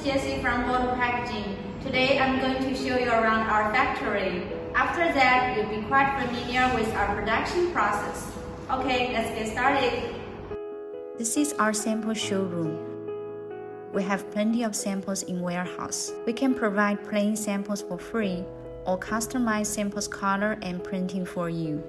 Jessie from Bottle Packaging. Today I'm going to show you around our factory. After that, you'll be quite familiar with our production process. Okay, let's get started. This is our sample showroom. We have plenty of samples in warehouse. We can provide plain samples for free or customize samples color and printing for you.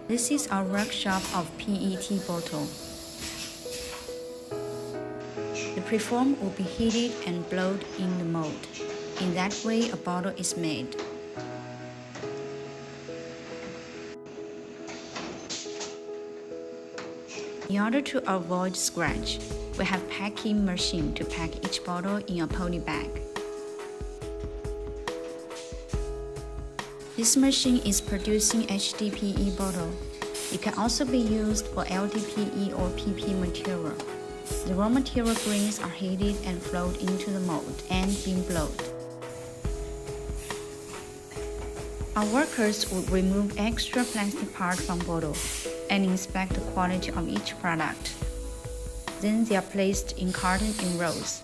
This is our workshop of PET bottle. The preform will be heated and blowed in the mold. In that way, a bottle is made. In order to avoid scratch, we have packing machine to pack each bottle in a poly bag. This machine is producing HDPE bottle. It can also be used for LDPE or PP material. The raw material grains are heated and flowed into the mold and being blown. Our workers would remove extra plastic part from bottle and inspect the quality of each product. Then they are placed in carton in rows.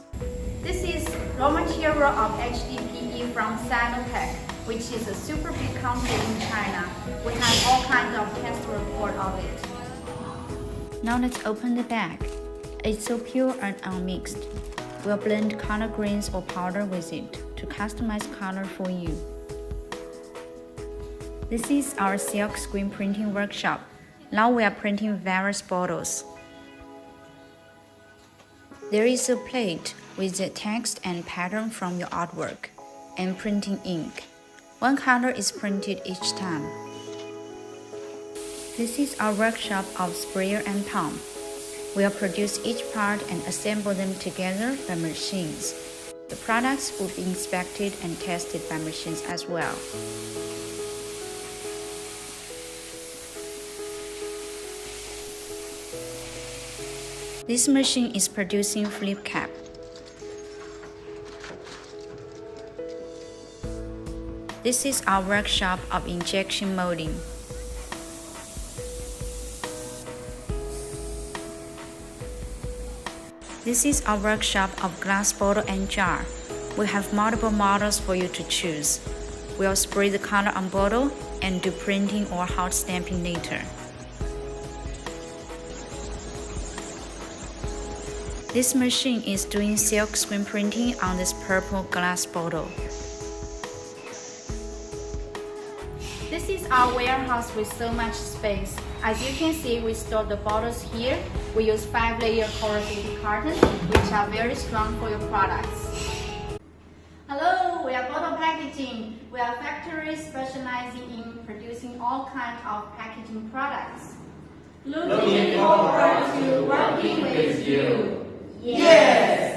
This is raw material of HDPE from Sinopec, which is a super big company in China. We have all kinds of test report of it. Now let's open the bag. It's so pure and unmixed. We'll blend color grains or powder with it to customize color for you. This is our silk screen printing workshop. Now we are printing various bottles. There is a plate with the text and pattern from your artwork and printing ink. One color is printed each time. This is our workshop of sprayer and pump. We'll produce each part and assemble them together by machines. The products will be inspected and tested by machines as well. This machine is producing flip cap. This is our workshop of injection molding. This is our workshop of glass bottle and jar. We have multiple models for you to choose. We'll spray the color on bottle and do printing or hot stamping later. This machine is doing silk screen printing on this purple glass bottle. This is our warehouse with so much space. As you can see, we store the bottles here. We use 5-layer corrugated cartons, which are very strong for your products. Hello, we are Bottle Packaging. We are a factory specializing in producing all kinds of packaging products. Looking forward to working with you. Yes!